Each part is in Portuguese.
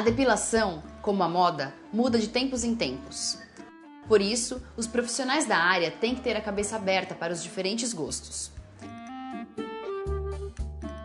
A depilação, como a moda, muda de tempos em tempos. Por isso, os profissionais da área têm que ter a cabeça aberta para os diferentes gostos.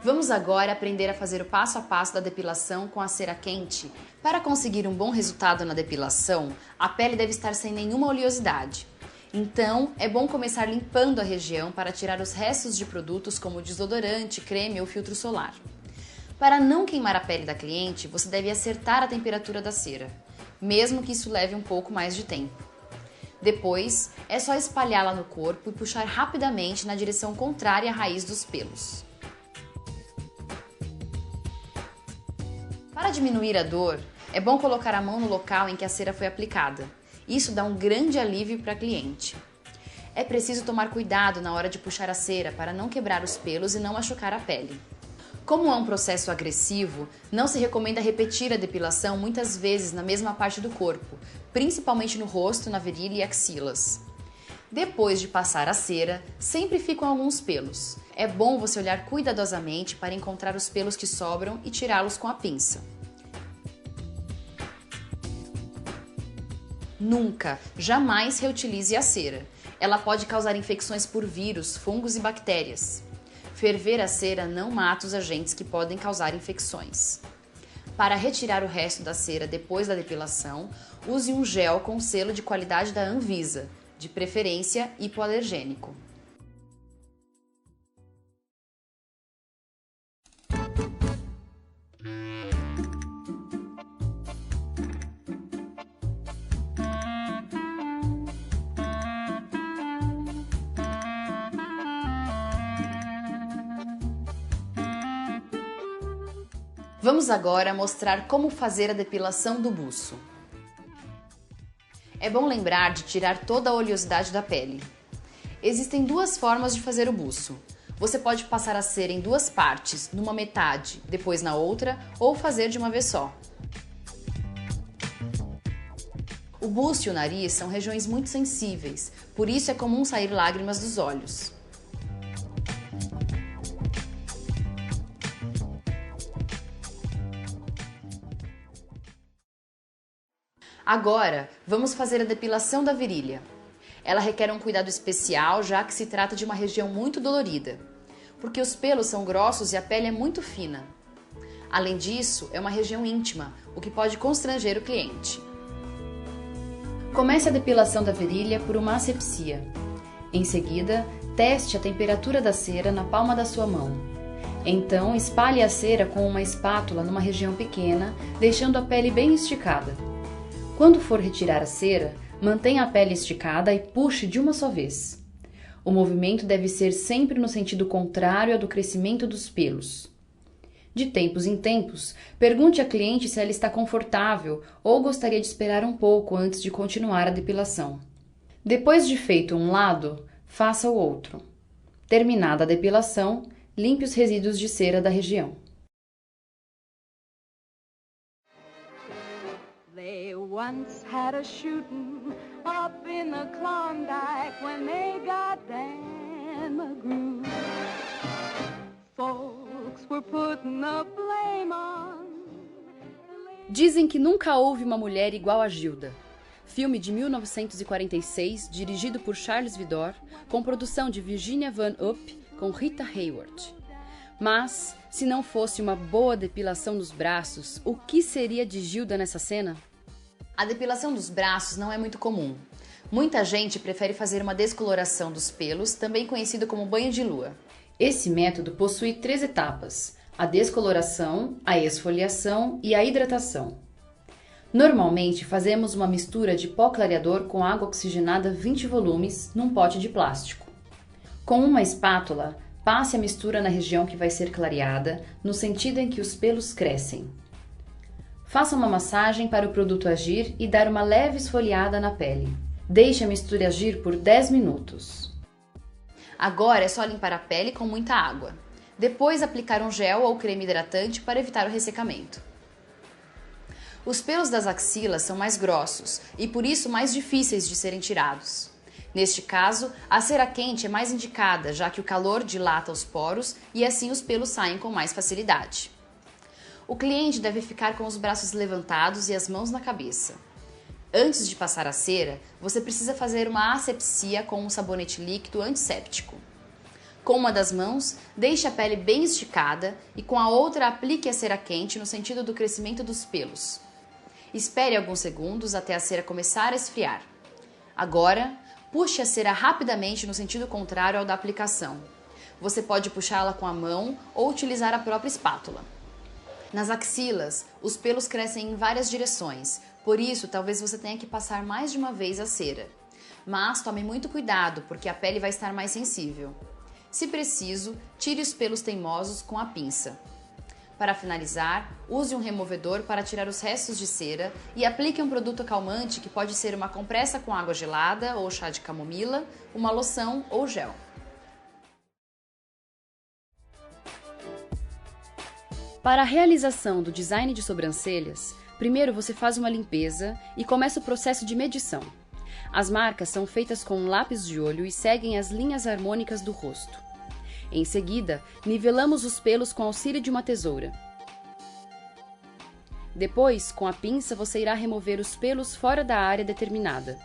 Vamos agora aprender a fazer o passo a passo da depilação com a cera quente. Para conseguir um bom resultado na depilação, a pele deve estar sem nenhuma oleosidade. Então, é bom começar limpando a região para tirar os restos de produtos como desodorante, creme ou filtro solar. Para não queimar a pele da cliente, você deve acertar a temperatura da cera, mesmo que isso leve um pouco mais de tempo. Depois, é só espalhá-la no corpo e puxar rapidamente na direção contrária à raiz dos pelos. Para diminuir a dor, é bom colocar a mão no local em que a cera foi aplicada. Isso dá um grande alívio para a cliente. É preciso tomar cuidado na hora de puxar a cera para não quebrar os pelos e não machucar a pele. Como é um processo agressivo, não se recomenda repetir a depilação muitas vezes na mesma parte do corpo, principalmente no rosto, na virilha e axilas. Depois de passar a cera, sempre ficam alguns pelos. É bom você olhar cuidadosamente para encontrar os pelos que sobram e tirá-los com a pinça. Nunca, jamais reutilize a cera. Ela pode causar infecções por vírus, fungos e bactérias. Ferver a cera não mata os agentes que podem causar infecções. Para retirar o resto da cera depois da depilação, use um gel com selo de qualidade da Anvisa, de preferência hipoalergênico. Vamos agora mostrar como fazer a depilação do buço. É bom lembrar de tirar toda a oleosidade da pele. Existem duas formas de fazer o buço. Você pode passar a cera em duas partes, numa metade, depois na outra, ou fazer de uma vez só. O buço e o nariz são regiões muito sensíveis, por isso é comum sair lágrimas dos olhos. Agora, vamos fazer a depilação da virilha. Ela requer um cuidado especial, já que se trata de uma região muito dolorida, porque os pelos são grossos e a pele é muito fina. Além disso, é uma região íntima, o que pode constranger o cliente. Comece a depilação da virilha por uma asepsia. Em seguida, teste a temperatura da cera na palma da sua mão. Então, espalhe a cera com uma espátula numa região pequena, deixando a pele bem esticada. Quando for retirar a cera, mantenha a pele esticada e puxe de uma só vez. O movimento deve ser sempre no sentido contrário ao do crescimento dos pelos. De tempos em tempos, pergunte à cliente se ela está confortável ou gostaria de esperar um pouco antes de continuar a depilação. Depois de feito um lado, faça o outro. Terminada a depilação, limpe os resíduos de cera da região. They once had a shooting up in the Klondike when they got Dan McGrew. Folks were putting the blame on. Dizem que nunca houve uma mulher igual a Gilda. Filme de 1946, dirigido por Charles Vidor, com produção de Virginia Van Upp com Rita Hayworth. Mas, se não fosse uma boa depilação nos braços, o que seria de Gilda nessa cena? A depilação dos braços não é muito comum. Muita gente prefere fazer uma descoloração dos pelos, também conhecido como banho de lua. Esse método possui 3 etapas: a descoloração, a esfoliação e a hidratação. Normalmente fazemos uma mistura de pó clareador com água oxigenada 20 volumes num pote de plástico. Com uma espátula, passe a mistura na região que vai ser clareada, no sentido em que os pelos crescem. Faça uma massagem para o produto agir e dar uma leve esfoliada na pele. Deixe a mistura agir por 10 minutos. Agora é só limpar a pele com muita água. Depois aplicar um gel ou creme hidratante para evitar o ressecamento. Os pelos das axilas são mais grossos e por isso mais difíceis de serem tirados. Neste caso, a cera quente é mais indicada, já que o calor dilata os poros e assim os pelos saem com mais facilidade. O cliente deve ficar com os braços levantados e as mãos na cabeça. Antes de passar a cera, você precisa fazer uma asepsia com um sabonete líquido antisséptico. Com uma das mãos, deixe a pele bem esticada e com a outra aplique a cera quente no sentido do crescimento dos pelos. Espere alguns segundos até a cera começar a esfriar. Agora, puxe a cera rapidamente no sentido contrário ao da aplicação. Você pode puxá-la com a mão ou utilizar a própria espátula. Nas axilas, os pelos crescem em várias direções, por isso talvez você tenha que passar mais de uma vez a cera. Mas tome muito cuidado, porque a pele vai estar mais sensível. Se preciso, tire os pelos teimosos com a pinça. Para finalizar, use um removedor para tirar os restos de cera e aplique um produto calmante que pode ser uma compressa com água gelada ou chá de camomila, uma loção ou gel. Para a realização do design de sobrancelhas, primeiro você faz uma limpeza e começa o processo de medição. As marcas são feitas com um lápis de olho e seguem as linhas harmônicas do rosto. Em seguida, nivelamos os pelos com auxílio de uma tesoura. Depois, com a pinça, você irá remover os pelos fora da área determinada.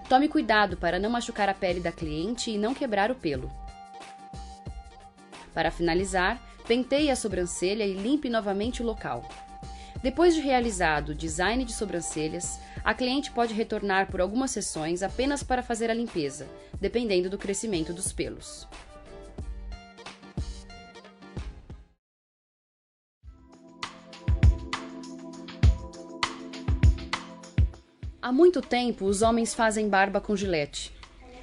Tome cuidado para não machucar a pele da cliente e não quebrar o pelo. Para finalizar, penteie a sobrancelha e limpe novamente o local. Depois de realizado o design de sobrancelhas, a cliente pode retornar por algumas sessões apenas para fazer a limpeza, dependendo do crescimento dos pelos. Há muito tempo, os homens fazem barba com gilete.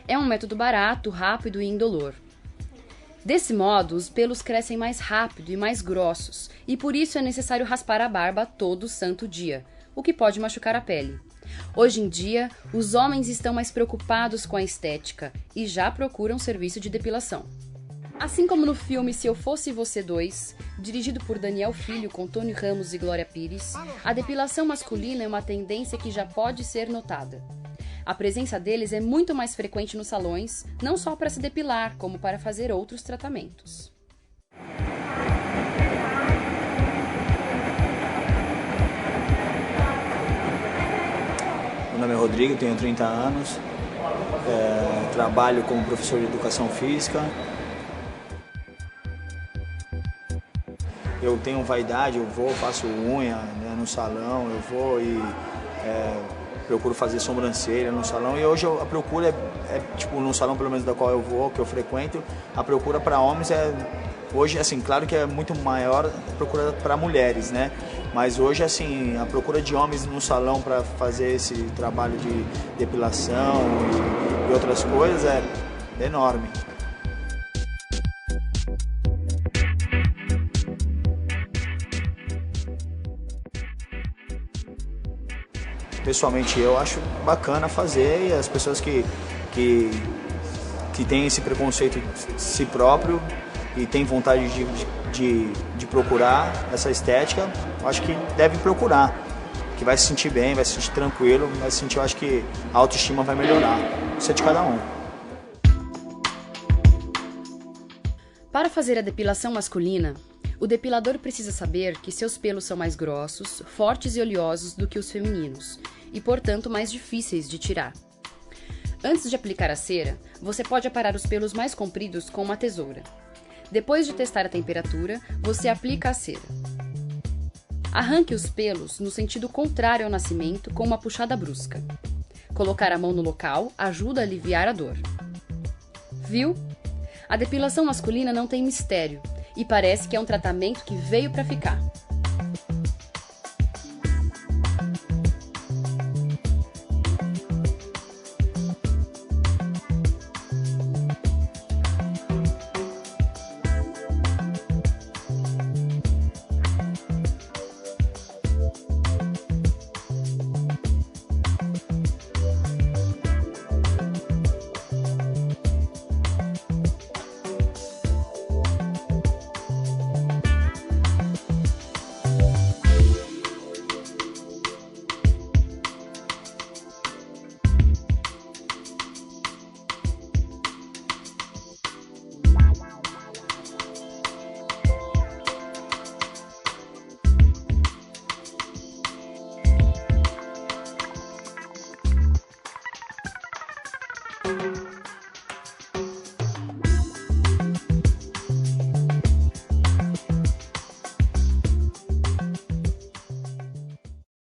É um método barato, rápido e indolor. Desse modo, os pelos crescem mais rápido e mais grossos, e por isso é necessário raspar a barba todo santo dia, o que pode machucar a pele. Hoje em dia, os homens estão mais preocupados com a estética e já procuram serviço de depilação. Assim como no filme Se Eu Fosse Você 2, dirigido por Daniel Filho com Tony Ramos e Glória Pires, a depilação masculina é uma tendência que já pode ser notada. A presença deles é muito mais frequente nos salões, não só para se depilar, como para fazer outros tratamentos. Meu nome é Rodrigo, tenho 30 anos, trabalho como professor de educação física. Eu tenho vaidade, eu vou, faço unha, né, no salão, eu vou e procuro fazer sobrancelha no salão. E hoje a procura tipo, no salão pelo menos da qual eu vou, que eu frequento, a procura para homens hoje, assim, claro que é muito maior a procura para mulheres, né? Mas hoje, assim, a procura de homens no salão para fazer esse trabalho de depilação e outras coisas é enorme. Pessoalmente, eu acho bacana fazer, e as pessoas que têm esse preconceito de si próprio e têm vontade de procurar essa estética, eu acho que deve procurar, que vai se sentir bem, vai se sentir tranquilo, vai se sentir, eu acho que a autoestima vai melhorar. Isso é de cada um. Para fazer a depilação masculina, o depilador precisa saber que seus pelos são mais grossos, fortes e oleosos do que os femininos, e, portanto, mais difíceis de tirar. Antes de aplicar a cera, você pode aparar os pelos mais compridos com uma tesoura. Depois de testar a temperatura, você aplica a cera. Arranque os pelos no sentido contrário ao nascimento com uma puxada brusca. Colocar a mão no local ajuda a aliviar a dor. Viu? A depilação masculina não tem mistério e parece que é um tratamento que veio para ficar.